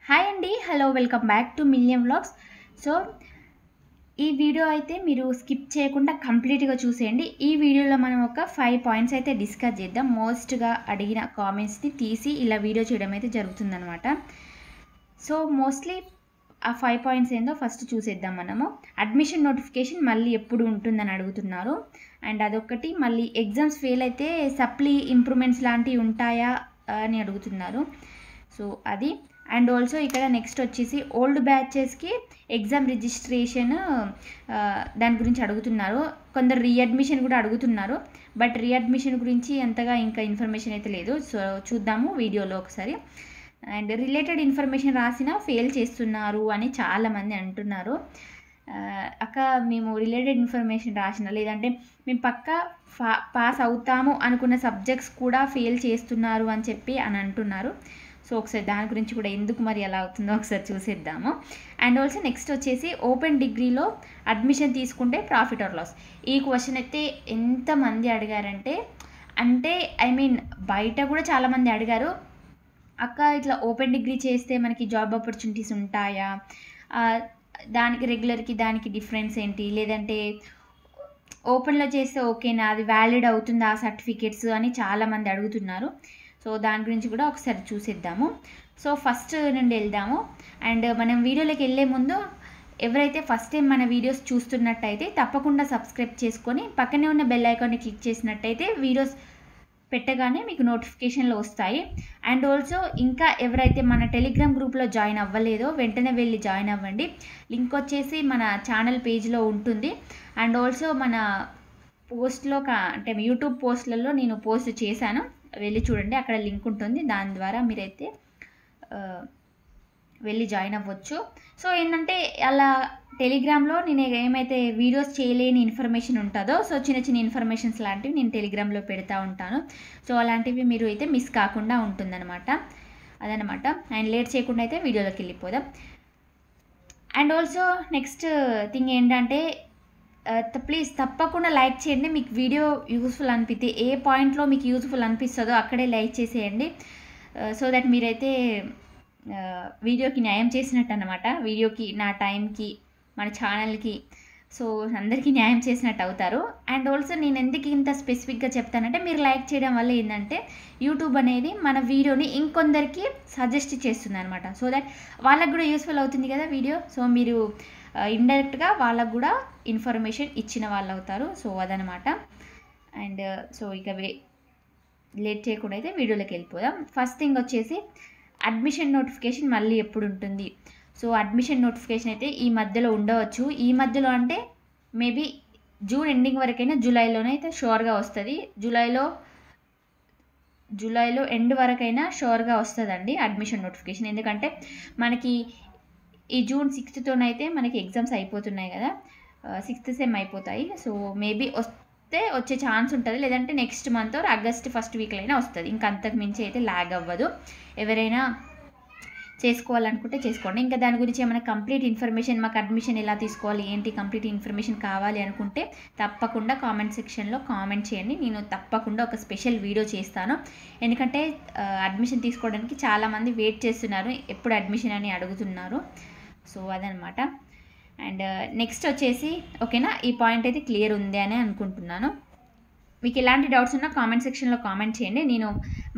Hi అండి. Hello, welcome back to మిలియం vlogs. So ఈ video అయితే మీరు స్కిప్ చేయకుండా కంప్లీట్గా చూసేయండి. ఈ వీడియోలో మనం ఒక 5 పాయింట్స్ అయితే డిస్కస్ చేద్దాం. మోస్ట్గా అడిగిన కామెంట్స్ని తీసి ఇలా వీడియో చేయడం అయితే జరుగుతుందనమాట. సో మోస్ట్లీ ఆ 5 పాయింట్స్ ఏందో ఫస్ట్ చూసేద్దాం మనము. అడ్మిషన్ నోటిఫికేషన్ మళ్ళీ ఎప్పుడు ఉంటుందని అడుగుతున్నారు. అండ్ అదొకటి, మళ్ళీ ఎగ్జామ్స్ ఫెయిల్ అయితే సప్లీ ఇంప్రూవ్మెంట్స్ లాంటివి ఉంటాయా అని అడుగుతున్నారు. సో అది. అండ్ ఆల్సో ఇక్కడ నెక్స్ట్ వచ్చేసి ఓల్డ్ బ్యాచెస్కి ఎగ్జామ్ రిజిస్ట్రేషన్ దాని గురించి అడుగుతున్నారు. కొందరు రీఅడ్మిషన్ కూడా అడుగుతున్నారు. బట్ రీఅడ్మిషన్ గురించి ఎంతగా ఇంకా ఇన్ఫర్మేషన్ అయితే లేదు. సో చూద్దాము వీడియోలో ఒకసారి. అండ్ రిలేటెడ్ ఇన్ఫర్మేషన్ రాసినా ఫెయిల్ చేస్తున్నారు అని చాలామంది అంటున్నారు. అక్క, మేము రిలేటెడ్ ఇన్ఫర్మేషన్ రాసిన, లేదంటే మేము పక్కా పాస్ అవుతాము అనుకున్న సబ్జెక్ట్స్ కూడా ఫెయిల్ చేస్తున్నారు అని చెప్పి అంటున్నారు. సో ఒకసారి దాని గురించి కూడా ఎందుకు మరి ఎలా అవుతుందో ఒకసారి చూసేద్దాము. అండ్ ఆల్సో నెక్స్ట్ వచ్చేసి ఓపెన్ డిగ్రీలో అడ్మిషన్ తీసుకుంటే ప్రాఫిట్ ఆర్ లాస్. ఈ క్వశ్చన్ అయితే ఎంతమంది అడిగారంటే, బయట కూడా చాలామంది అడిగారు, అక్క ఇట్లా ఓపెన్ డిగ్రీ చేస్తే మనకి జాబ్ ఆపర్చునిటీస్ ఉంటాయా, దానికి రెగ్యులర్కి దానికి డిఫరెన్స్ ఏంటి, లేదంటే ఓపెన్లో చేస్తే ఓకేనా, అది వ్యాలిడ్ అవుతుందా ఆ సర్టిఫికేట్స్ అని చాలామంది అడుగుతున్నారు. సో దాని గురించి కూడా ఒకసారి చూసేద్దాము. సో ఫస్ట్ నుండి వెళ్దాము. అండ్ మనం వీడియోలోకి వెళ్ళే ముందు ఎవరైతే ఫస్ట్ టైం మన వీడియోస్ చూస్తున్నట్టయితే తప్పకుండా సబ్స్క్రైబ్ చేసుకొని పక్కనే ఉన్న బెల్ ఐకాన్ని క్లిక్ చేసినట్టయితే వీడియోస్ పెట్టగానే మీకు నోటిఫికేషన్లు వస్తాయి. అండ్ ఆల్సో ఇంకా ఎవరైతే మన టెలిగ్రామ్ గ్రూప్లో జాయిన్ అవ్వలేదో వెంటనే వెళ్ళి జాయిన్ అవ్వండి. లింక్ వచ్చేసి మన ఛానల్ పేజ్లో ఉంటుంది. అండ్ ఆల్సో మన పోస్ట్లో అంటే యూట్యూబ్ పోస్ట్లలో నేను పోస్ట్ చేశాను, వెళ్ళి చూడండి, అక్కడ లింక్ ఉంటుంది. దాని ద్వారా మీరైతే వెళ్ళి జాయిన్ అవ్వచ్చు. సో ఏంటంటే అలా టెలిగ్రామ్లో నేను ఏమైతే వీడియోస్ చేయలేని ఇన్ఫర్మేషన్ ఉంటుందో, సో చిన్న చిన్న ఇన్ఫర్మేషన్స్ లాంటివి నేను టెలిగ్రామ్లో పెడతా ఉంటాను. సో అలాంటివి మీరు అయితే మిస్ కాకుండా ఉంటుందన్నమాట. అదనమాట. అండ్ లేట్ చేయకుండా అయితే వీడియోలోకి వెళ్ళిపోదాం. అండ్ ఆల్సో నెక్స్ట్ థింగ్ ఏంటంటే, ప్లీజ్ తప్పకుండా లైక్ చేయండి. మీకు వీడియో యూస్ఫుల్ అనిపిస్తే, ఏ పాయింట్లో మీకు యూస్ఫుల్ అనిపిస్తుందో అక్కడే లైక్ చేసేయండి. సో దట్ మీరైతే వీడియోకి న్యాయం చేసినట్టు అనమాట. వీడియోకి, నా టైంకి, మన ఛానల్కి, సో అందరికీ న్యాయం చేసినట్టు అవుతారు. అండ్ ఆల్సో నేను ఎందుకు ఇంత స్పెసిఫిక్గా చెప్తానంటే, మీరు లైక్ చేయడం వల్ల ఏంటంటే యూట్యూబ్ అనేది మన వీడియోని ఇంకొందరికి సజెస్ట్ చేస్తుంది అనమాట. సో దట్ వాళ్ళకు కూడా యూస్ఫుల్ అవుతుంది కదా వీడియో. సో మీరు ఇండైరెక్ట్గా వాళ్ళకు కూడా ఇన్ఫర్మేషన్ ఇచ్చిన వాళ్ళు అవుతారు. సో అదనమాట. అండ్ సో ఇక లేట్ చేయకుండా అయితే వీడియోలోకి వెళ్ళిపోదాం. ఫస్ట్ థింగ్ వచ్చేసి అడ్మిషన్ నోటిఫికేషన్ మళ్ళీ ఎప్పుడు ఉంటుంది. సో అడ్మిషన్ నోటిఫికేషన్ అయితే ఈ మధ్యలో ఉండవచ్చు. ఈ మధ్యలో అంటే మేబీ జూన్ ఎండింగ్ వరకైనా, జూలైలోనే అయితే షూర్గా వస్తుంది. జూలైలో ఎండ్ వరకైనా షూర్గా వస్తుందండి అడ్మిషన్ నోటిఫికేషన్. ఎందుకంటే మనకి ఈ జూన్ 6th మనకి ఎగ్జామ్స్ అయిపోతున్నాయి కదా, 6th సెమ్ అయిపోతాయి. సో మేబీ వచ్చే ఛాన్స్ ఉంటుంది, లేదంటే నెక్స్ట్ మంత్ ఆగస్ట్ ఫస్ట్ వీక్లో అయినా వస్తుంది. ఇంకా అంతకు మించి అయితే ల్యాగ్ అవ్వదు. ఎవరైనా చేసుకోవాలనుకుంటే చేసుకోండి. ఇంకా దాని గురించి ఏమైనా కంప్లీట్ ఇన్ఫర్మేషన్, మాకు అడ్మిషన్ ఎలా తీసుకోవాలి ఏంటి కంప్లీట్ ఇన్ఫర్మేషన్ కావాలి అనుకుంటే తప్పకుండా కామెంట్ సెక్షన్లో కామెంట్ చేయండి. నేను తప్పకుండా ఒక స్పెషల్ వీడియో చేస్తాను. ఎందుకంటే అడ్మిషన్ తీసుకోవడానికి చాలామంది వెయిట్ చేస్తున్నారు, ఎప్పుడు అడ్మిషన్ అని అడుగుతున్నారు. సో అదనమాట. అండ్ నెక్స్ట్ వచ్చేసి ఓకేనా, ఈ పాయింట్ అయితే క్లియర్ ఉంది అని అనుకుంటున్నాను. మీకు ఎలాంటి డౌట్స్ ఉన్నా కామెంట్ సెక్షన్లో కామెంట్ చేయండి, నేను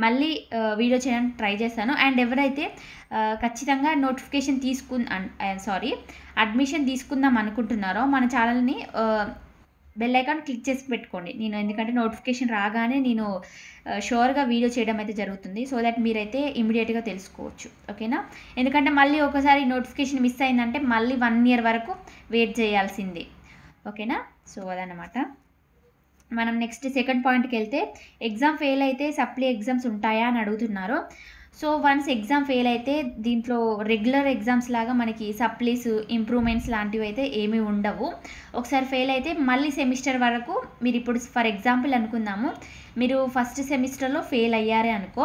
మళ్ళీ వీడియో చేయడానికి ట్రై చేస్తాను. అండ్ ఎవరైతే ఖచ్చితంగా నోటిఫికేషన్ అడ్మిషన్ తీసుకుందాం అనుకుంటున్నారో మన ఛానల్ని బెల్ ఐకాన్ క్లిక్ చేసి పెట్టుకోండి. నేను ఎందుకంటే నోటిఫికేషన్ రాగానే నేను షూర్గా వీడియో చేయడం అయితే జరుగుతుంది. సో దట్ మీరైతే ఇమీడియట్గా తెలుసుకోవచ్చు. ఓకేనా. ఎందుకంటే మళ్ళీ ఒకసారి నోటిఫికేషన్ మిస్ అయిందంటే మళ్ళీ 1 year వరకు వెయిట్ చేయాల్సిందే. ఓకేనా. సో అదనమాట. మనం నెక్స్ట్ సెకండ్ పాయింట్కి వెళ్తే, ఎగ్జామ్ ఫెయిల్ అయితే సప్లీ ఎగ్జామ్స్ ఉంటాయా అని అడుగుతున్నారు. సో వన్స్ ఎగ్జామ్ ఫెయిల్ అయితే దీంట్లో రెగ్యులర్ ఎగ్జామ్స్ లాగా మనకి సప్లీస్, ఇంప్రూవ్మెంట్స్ లాంటివి అయితే ఏమీ ఉండవు. ఒకసారి ఫెయిల్ అయితే మళ్ళీ సెమిస్టర్ వరకు మీరు, ఇప్పుడు ఫర్ ఎగ్జాంపుల్ అనుకుందాము, మీరు ఫస్ట్ సెమిస్టర్లో ఫెయిల్ అయ్యారే అనుకో,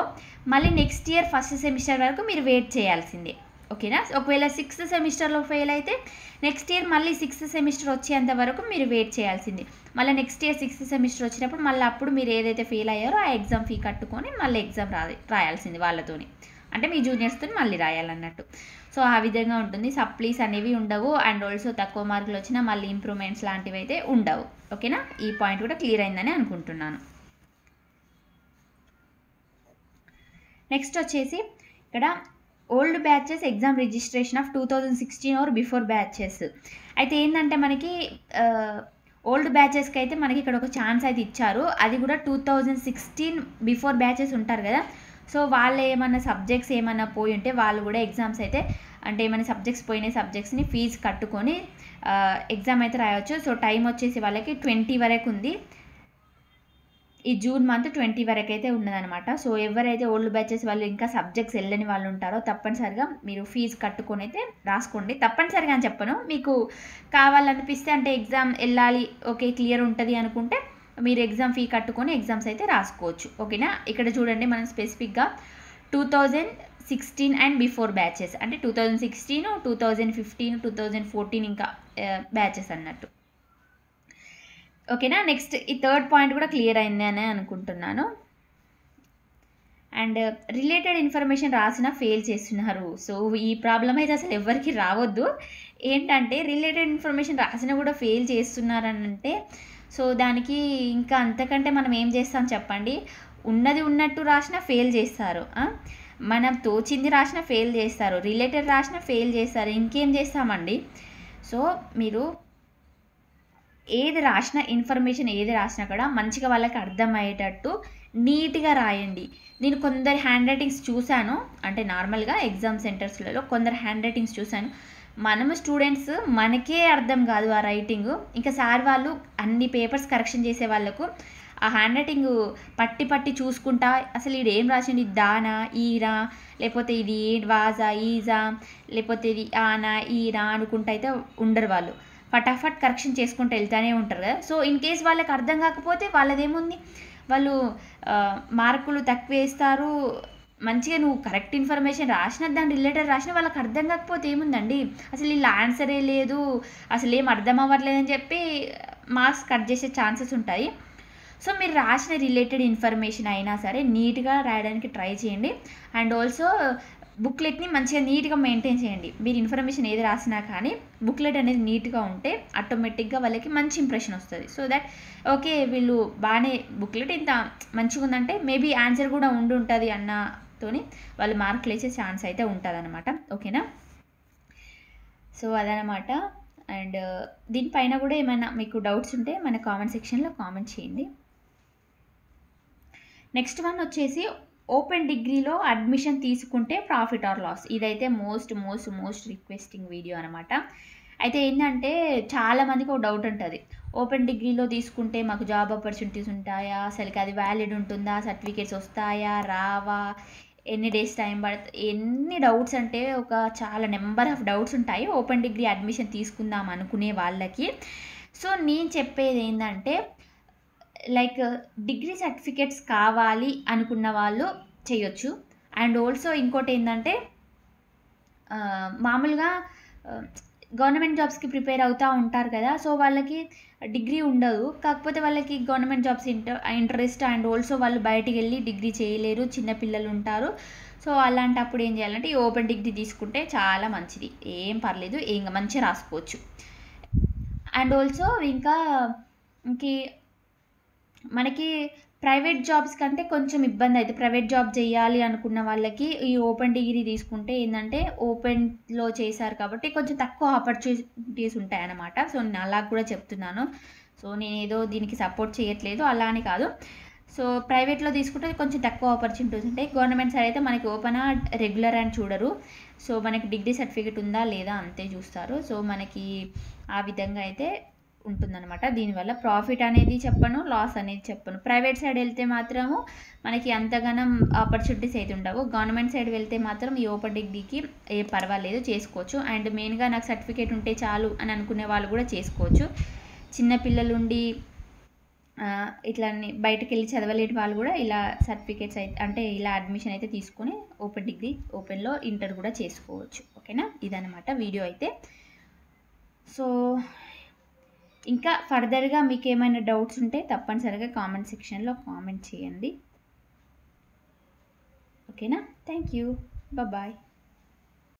మళ్ళీ నెక్స్ట్ ఇయర్ ఫస్ట్ సెమిస్టర్ వరకు మీరు వెయిట్ చేయాల్సిందే. ఓకేనా. ఒకవేళ 6th సెమిస్టర్లో ఫెయిల్ అయితే నెక్స్ట్ ఇయర్ మళ్ళీ 6th సెమిస్టర్ వచ్చేంత వరకు మీరు వెయిట్ చేయాల్సింది. మళ్ళీ నెక్స్ట్ ఇయర్ 6th సెమిస్టర్ వచ్చినప్పుడు మళ్ళీ అప్పుడు మీరు ఏదైతే ఫెయిల్ అయ్యారో ఆ ఎగ్జామ్ ఫీ కట్టుకొని మళ్ళీ ఎగ్జామ్ రాయాల్సింది వాళ్ళతోని. అంటే మీ జూనియర్స్తో మళ్ళీ రాయాలన్నట్టు. సో ఆ విధంగా ఉంటుంది. సప్లీస్ అనేవి ఉండవు. అండ్ ఆల్సో తక్కువ మార్కులు వచ్చినా మళ్ళీ ఇంప్రూవ్మెంట్స్ లాంటివి అయితే ఉండవు. ఓకేనా, ఈ పాయింట్ కూడా క్లియర్ అయిందని అనుకుంటున్నాను. నెక్స్ట్ వచ్చేసి ఇక్కడ old batches exam registration of 2016 are before batches. అయితే ఏంటంటే మనకి ఓల్డ్ బ్యాచెస్కి అయితే మనకి ఇక్కడ ఒక ఛాన్స్ అయితే ఇచ్చారు. అది కూడా 2016 బిఫోర్ బ్యాచెస్ ఉంటారు కదా, సో వాళ్ళు ఏమైనా సబ్జెక్ట్స్ ఏమైనా పోయి ఉంటే వాళ్ళు కూడా ఎగ్జామ్స్ అయితే అంటే ఏమైనా సబ్జెక్ట్స్ పోయిన సబ్జెక్ట్స్ని ఫీజు కట్టుకొని ఎగ్జామ్ అయితే రాయవచ్చు. సో టైం వచ్చేసి వాళ్ళకి 20 వరకు ఉంది. ఈ జూన్ మంత్ 20 వరకు అయితే ఉన్నదనమాట. సో ఎవరైతే ఓల్డ్ బ్యాచెస్ వాళ్ళు ఇంకా సబ్జెక్ట్స్ వెళ్ళని వాళ్ళు ఉంటారో తప్పనిసరిగా మీరు ఫీజు కట్టుకొని అయితే రాసుకోండి. తప్పనిసరిగా అని చెప్పను, మీకు కావాలనిపిస్తే అంటే ఎగ్జామ్ వెళ్ళాలి ఓకే క్లియర్ ఉంటుంది అనుకుంటే మీరు ఎగ్జామ్ ఫీ కట్టుకొని ఎగ్జామ్స్ అయితే రాసుకోవచ్చు. ఓకేనా, ఇక్కడ చూడండి మనం స్పెసిఫిక్గా 2016 అండ్ బిఫోర్ బ్యాచెస్ అంటే 2016, 2015, 2014 ఇంకా బ్యాచెస్ అన్నట్టు. ఓకేనా, నెక్స్ట్ ఈ థర్డ్ పాయింట్ కూడా క్లియర్ అయింది అని అనుకుంటున్నాను. అండ్ రిలేటెడ్ ఇన్ఫర్మేషన్ రాసిన ఫెయిల్ చేస్తున్నారు. సో ఈ ప్రాబ్లం అయితే అసలు ఎవరికి రావద్దు. ఏంటంటే రిలేటెడ్ ఇన్ఫర్మేషన్ రాసినా కూడా ఫెయిల్ చేస్తున్నారని అంటే సో దానికి ఇంకా అంతకంటే మనం ఏం చేస్తాం చెప్పండి. ఉన్నది ఉన్నట్టు రాసినా ఫెయిల్ చేస్తారు, మనం తోచింది రాసినా ఫెయిల్ చేస్తారు, రిలేటెడ్ రాసినా ఫెయిల్ చేస్తారు, ఇంకేం చేస్తామండి. సో మీరు ఏది రాసినా ఇన్ఫర్మేషన్ ఏది రాసినా కూడా మంచిగా వాళ్ళకి అర్థమయ్యేటట్టు నీట్గా రాయండి. నేను కొందరి హ్యాండ్ రైటింగ్స్ చూశాను, అంటే నార్మల్గా ఎగ్జామ్ సెంటర్స్లలో కొందరు హ్యాండ్ రైటింగ్స్ చూశాను. మనము స్టూడెంట్స్ మనకే అర్థం కాదు ఆ రైటింగ్, ఇంకా సార్ వాళ్ళు అన్ని పేపర్స్ కరెక్షన్ చేసే వాళ్ళకు ఆ హ్యాండ్ రైటింగ్ పట్టి పట్టి చూసుకుంటా అసలు ఇది ఏం రాసింది, దానా ఈరా లేకపోతే ఇది వాజా ఈజా లేకపోతే ఇది ఆనా ఈరా అనుకుంటా అయితే ఉండరు. వాళ్ళు ఫటాఫట్ కరెక్షన్ చేసుకుంటూ వెళ్తూనే ఉంటారు కదా. సో ఇన్ కేస్ వాళ్ళకి అర్థం కాకపోతే వాళ్ళదేముంది, వాళ్ళు మార్కులు తక్కువ వేస్తారు. మంచిగా నువ్వు కరెక్ట్ ఇన్ఫర్మేషన్ రాసిన దాని రిలేటెడ్ రాసిన వాళ్ళకి అర్థం కాకపోతే ఏముందండి, అసలు వీళ్ళ ఆన్సరే లేదు, అసలు ఏం అర్థం అవ్వట్లేదని చెప్పి మార్క్స్ కట్ చేసే ఛాన్సెస్ ఉంటాయి. సో మీరు రాసిన రిలేటెడ్ ఇన్ఫర్మేషన్ అయినా సరే నీట్గా రాయడానికి ట్రై చేయండి. అండ్ ఆల్సో బుక్లెట్ని మంచిగా నీట్గా మెయింటైన్ చేయండి. మీరు ఇన్ఫర్మేషన్ ఏది రాసినా కానీ బుక్లెట్ అనేది నీట్గా ఉంటే ఆటోమేటిక్గా వాళ్ళకి మంచి ఇంప్రెషన్ వస్తుంది. సో దట్ ఓకే వీళ్ళు బాగానే బుక్లెట్ ఇంత మంచిగా ఉందంటే మేబీ ఆన్సర్ కూడా ఉంటుంది అన్నతోని వాళ్ళు మార్కులు వేసే ఛాన్స్ అయితే ఉంటుంది అనమాట. ఓకేనా, సో అదనమాట. అండ్ దీనిపైన కూడా ఏమైనా మీకు డౌట్స్ ఉంటే మన కామెంట్ సెక్షన్లో కామెంట్ చేయండి. నెక్స్ట్ వన్ వచ్చేసి ఓపెన్ డిగ్రీలో అడ్మిషన్ తీసుకుంటే ప్రాఫిట్ ఆర్ లాస్. ఇదైతే మోస్ట్ రిక్వెస్టింగ్ వీడియో అనమాట. అయితే ఏంటంటే చాలామందికి ఒక డౌట్ ఉంటుంది, ఓపెన్ డిగ్రీలో తీసుకుంటే మాకు జాబ్ ఆపర్చునిటీస్ ఉంటాయా, అసలుకి అది వ్యాలిడ్ ఉంటుందా, సర్టిఫికేట్స్ వస్తాయా రావా, ఎన్ని డేస్ టైం పడుతుంది, ఎన్ని డౌట్స్ అంటే ఒక చాలా నెంబర్ ఆఫ్ డౌట్స్ ఉంటాయి ఓపెన్ డిగ్రీ అడ్మిషన్ తీసుకుందాం అనుకునే వాళ్ళకి. సో నేను చెప్పేది ఏంటంటే లైక్ డిగ్రీ సర్టిఫికేట్స్ కావాలి అనుకున్న వాళ్ళు చేయొచ్చు. అండ్ ఆల్సో ఇంకోటి ఏంటంటే మామూలుగా గవర్నమెంట్ జాబ్స్కి ప్రిపేర్ అవుతూ ఉంటారు కదా, సో వాళ్ళకి డిగ్రీ ఉండదు, కాకపోతే వాళ్ళకి government jobs interest and also వాళ్ళు బయటికి వెళ్ళి డిగ్రీ చేయలేరు, చిన్నపిల్లలు ఉంటారు. సో అలాంటప్పుడు ఏం చేయాలంటే ఈ ఓపెన్ డిగ్రీ తీసుకుంటే చాలా మంచిది, ఏం పర్లేదు, ఏం మంచిగా రాసుకోవచ్చు. అండ్ ఆల్సో ఇంకా మనకి ప్రైవేట్ జాబ్స్ కంటే కొంచెం ఇబ్బంది అయితే ప్రైవేట్ జాబ్ చేయాలి అనుకున్న వాళ్ళకి ఈ ఓపెన్ డిగ్రీ తీసుకుంటే ఏంటంటే ఓపెన్లో చేశారు కాబట్టి కొంచెం తక్కువ ఆపర్చునిటీస్ ఉంటాయి అన్నమాట. సో నేను అలా కూడా చెప్తున్నాను. సో నేను ఏదో దీనికి సపోర్ట్ చేయట్లేదు అలా అని కాదు. సో ప్రైవేట్లో తీసుకుంటే కొంచెం తక్కువ ఆపర్చునిటీస్ ఉంటాయి. గవర్నమెంట్ సైడ్ అయితే మనకి ఓపెనా రెగ్యులర్ అని చూడరు. సో మనకి డిగ్రీ సర్టిఫికేట్ ఉందా లేదా అంతే చూస్తారు. సో మనకి ఆ విధంగా అయితే ఉంటుందన్నమాట. దీనివల్ల ప్రాఫిట్ అనేది చెప్పను, లాస్ అనేది చెప్పను. ప్రైవేట్ సైడ్ వెళ్తే మాత్రము మనకి అంతగానం ఆపర్చునిటీస్ అయితే ఉండవు. గవర్నమెంట్ సైడ్ వెళ్తే మాత్రం ఈ ఓపెన్ డిగ్రీకి ఏ పర్వాలేదు చేసుకోవచ్చు. అండ్ మెయిన్గా నాకు సర్టిఫికేట్ ఉంటే చాలు అని అనుకునే వాళ్ళు కూడా చేసుకోవచ్చు. చిన్నపిల్లలుండి ఇట్లా బయటకు వెళ్ళి చదవలేని వాళ్ళు కూడా ఇలా సర్టిఫికేట్స్ అయితే అంటే ఇలా అడ్మిషన్ అయితే తీసుకొని ఓపెన్ డిగ్రీ ఓపెన్లో ఇంటర్ కూడా చేసుకోవచ్చు. ఓకేనా, ఇదన్నమాట వీడియో అయితే. సో ఇంకా ఫర్దర్గా మీకు ఏమైనా డౌట్స్ ఉంటే తప్పనిసరిగా కామెంట్ సెక్షన్లో కామెంట్ చేయండి. ఓకేనా, థ్యాంక్ యూ. బాయ్.